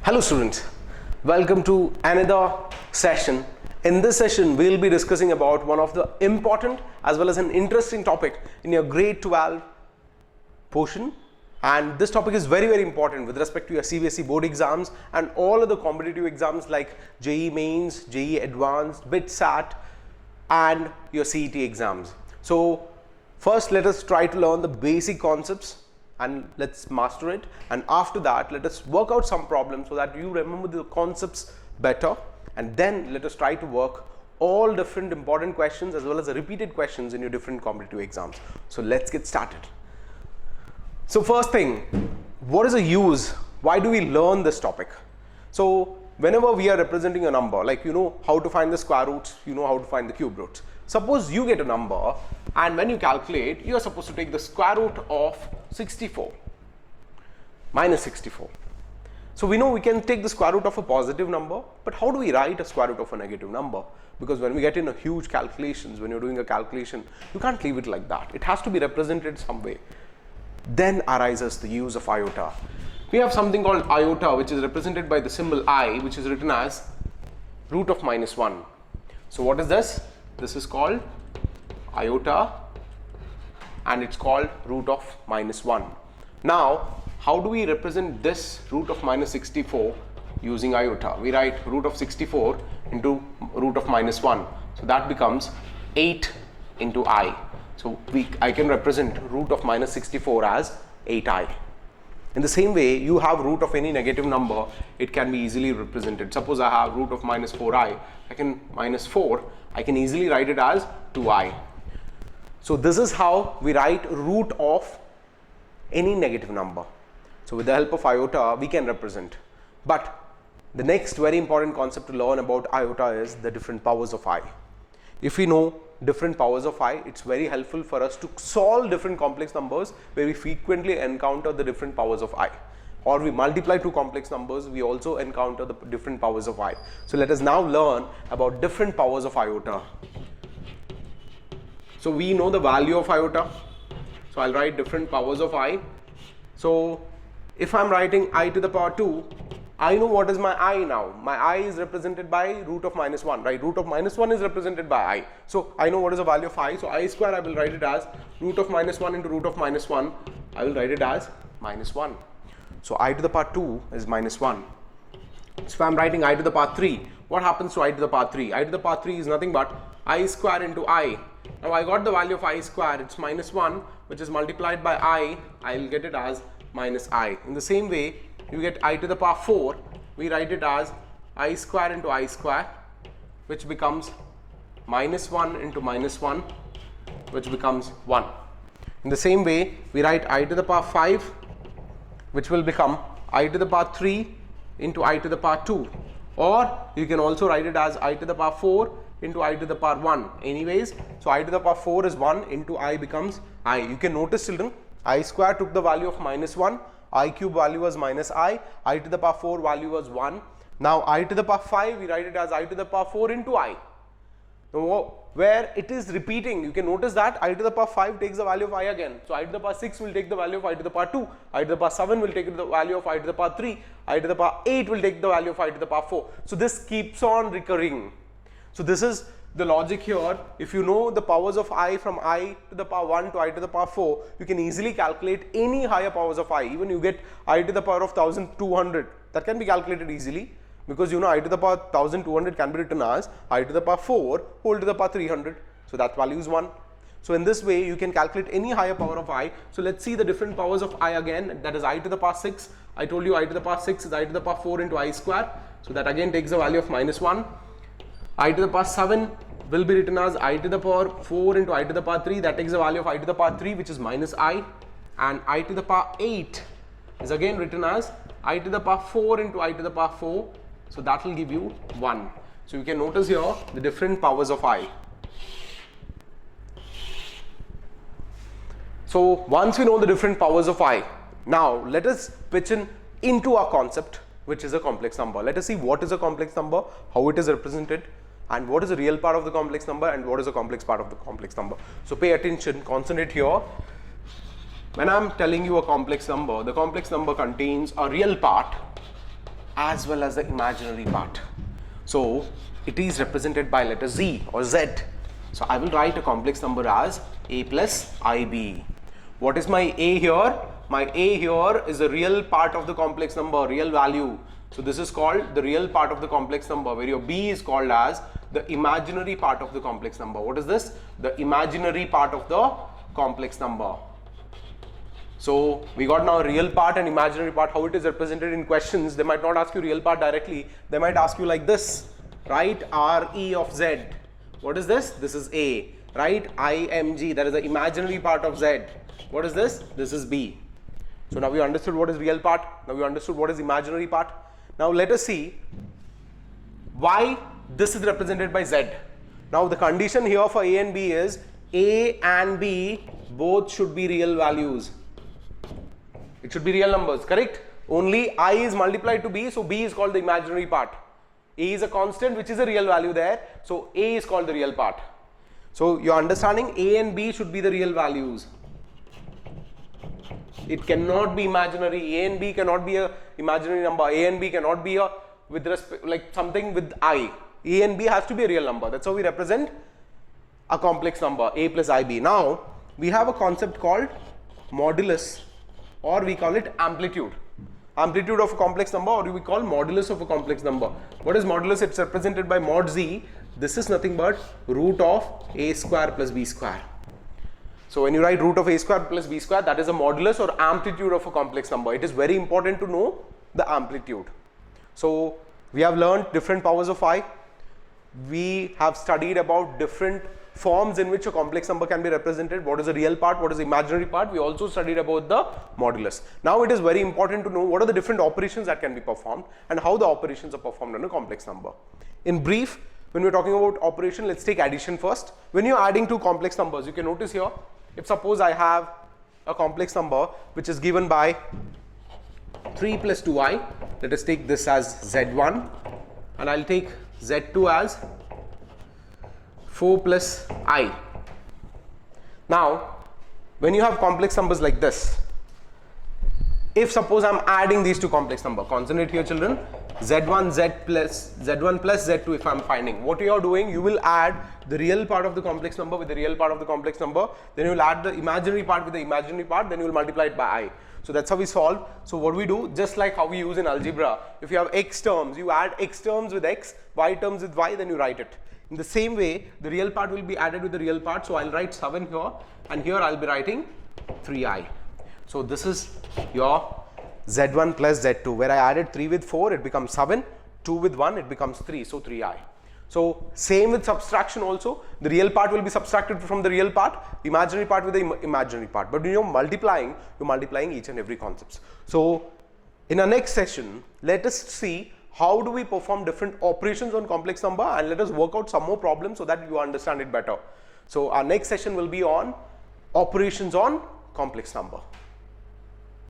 Hello students, welcome to another session. In this session, we'll be discussing about one of the important as well as an interesting topic in your grade 12 portion. And this topic is very important with respect to your CBSE board exams and all other competitive exams like JEE Mains, JEE Advanced, BITSAT and your CET exams. So first let us try to learn the basic concepts and let's master it, and after that let us work out some problems so that you remember the concepts better, and then let us try to work all different important questions as well as the repeated questions in your different competitive exams. So let's get started. So first thing, what is the use? Why do we learn this topic? So whenever we are representing a number, like you know how to find the square roots, you know how to find the cube roots. Suppose you get a number and when you calculate, you are supposed to take the square root of 64 minus 64. So we know we can take the square root of a positive number, but how do we write a square root of a negative number? Because when we get in a huge calculations, when you're doing a calculation, you can't leave it like that. It has to be represented some way. Then arises the use of iota. We have something called iota, which is represented by the symbol I, which is written as root of minus 1. So what is this? This is called iota and it's called root of minus 1. Now, how do we represent this root of minus 64 using iota? We write root of 64 into root of minus 1. So that becomes 8 into I. So I can represent root of minus 64 as 8i. In the same way, you have root of any negative number, it can be easily represented. Suppose I have root of minus 4i, minus 4, I can easily write it as 2i. So this is how we write root of any negative number. So with the help of iota, we can represent. But the next very important concept to learn about iota is the different powers of I. If we know different powers of I, it's very helpful for us to solve different complex numbers where we frequently encounter the different powers of I. Or we multiply two complex numbers, we also encounter the different powers of I. So let us now learn about different powers of iota. So we know the value of iota. So I'll write different powers of I. So if I'm writing I to the power 2, I know what is my I now. My I is represented by root of minus 1, right? Root of minus 1 is represented by I. So I know what is the value of I. So I square, I will write it as root of minus 1 into root of minus 1. I will write it as minus 1. So I to the power 2 is minus 1. So if I am writing I to the power 3, what happens to I to the power 3? I to the power 3 is nothing but I square into I. Now I got the value of I square, it's minus 1, which is multiplied by I will get it as minus I. In the same way, you get I to the power 4, we write it as I square into I square, which becomes minus 1 into minus 1, which becomes 1. In the same way, we write I to the power 5, which will become I to the power 3 into I to the power 2. Or you can also write it as I to the power 4 into I to the power 1. Anyways, so I to the power 4 is 1 into I becomes I. You can notice, children, I square took the value of minus 1. I cube value was minus I to the power 4 value was 1. Now I to the power 5, we write it as I to the power 4 into I. Now, where it is repeating, you can notice that I to the power 5 takes the value of I again. So I to the power 6 will take the value of I to the power 2. I to the power 7 will take the value of I to the power 3. I to the power 8 will take the value of I to the power 4. So this keeps on recurring. So this is the logic here. If you know the powers of I from I to the power 1 to I to the power 4, you can easily calculate any higher powers of I. Even you get I to the power of 1200, that can be calculated easily, because you know I to the power 1200 can be written as I to the power 4 whole to the power 300. So that value is 1. So in this way, you can calculate any higher power of I. So let's see the different powers of I again. That is I to the power 6. I told you I to the power 6 is I to the power 4 into I square. So that again takes the value of minus 1. I to the power 7 will be written as I to the power 4 into I to the power 3. That takes the value of I to the power 3, which is minus I. And I to the power 8 is again written as I to the power 4 into I to the power 4. So that will give you 1. So you can notice here the different powers of I. So once we know the different powers of I, now let us pitch in into our concept, which is a complex number. Let us see what is a complex number, how it is represented, and what is the real part of the complex number and what is the complex part of the complex number. So pay attention, concentrate here. When I'm telling you a complex number, the complex number contains a real part as well as the imaginary part. So it is represented by letter Z or Z. So I will write a complex number as a plus ib. What is my a here? My a here is the real part of the complex number, real value. So this is called the real part of the complex number, where your b is called as the imaginary part of the complex number. What is this? The imaginary part of the complex number. So we got now real part and imaginary part. How it is represented in questions, they might not ask you real part directly. They might ask you like this, right? Re of z. What is this? This is a, right? Img, that is the imaginary part of z. What is this? This is b. So now we understood what is real part. Now we understood what is imaginary part. Now let us see why this is represented by z. Now the condition here for a and b is a and b both should be real values. It should be real numbers, correct? Only I is multiplied to b, so b is called the imaginary part. A is a constant which is a real value there, so a is called the real part. So you're understanding a and b should be the real values. It cannot be imaginary. A and b cannot be a imaginary number. A and b cannot be a with respect like something with I. A and b has to be a real number. That's how we represent a complex number, a plus ib. Now we have a concept called modulus, or we call it amplitude. Amplitude of a complex number, or we call modulus of a complex number. What is modulus? It's represented by mod z. This is nothing but root of a square plus b square. So when you write root of a square plus b square, that is a modulus or amplitude of a complex number. It is very important to know the amplitude. So we have learned different powers of I. We have studied about different forms in which a complex number can be represented. What is the real part? What is the imaginary part? We also studied about the modulus. Now it is very important to know what are the different operations that can be performed and how the operations are performed on a complex number. In brief, when we are talking about operation, let's take addition first. When you are adding two complex numbers, you can notice here, if suppose I have a complex number which is given by 3 plus 2i, let us take this as z1, and I'll take z2 as 4 plus I. Now, when you have complex numbers like this, if suppose I'm adding these two complex numbers, concentrate here children, z1 plus z2 if I'm finding, what you are doing, you will add the real part of the complex number with the real part of the complex number, then you will add the imaginary part with the imaginary part, then you will multiply it by I. So that's how we solve. So what we do, just like how we use in algebra, if you have x terms, you add x terms with x, y terms with y, then you write it. In the same way, the real part will be added with the real part. So I'll write 7 here, and here I'll be writing 3i. So this is your z1 plus z2, where I added 3 with 4, it becomes 7, 2 with 1, it becomes 3, so 3i. So same with subtraction also, the real part will be subtracted from the real part, imaginary part with the imaginary part. But when you're multiplying each and every concept. So in our next session, let us see how do we perform different operations on complex number, and let us work out some more problems so that you understand it better. So our next session will be on operations on complex number.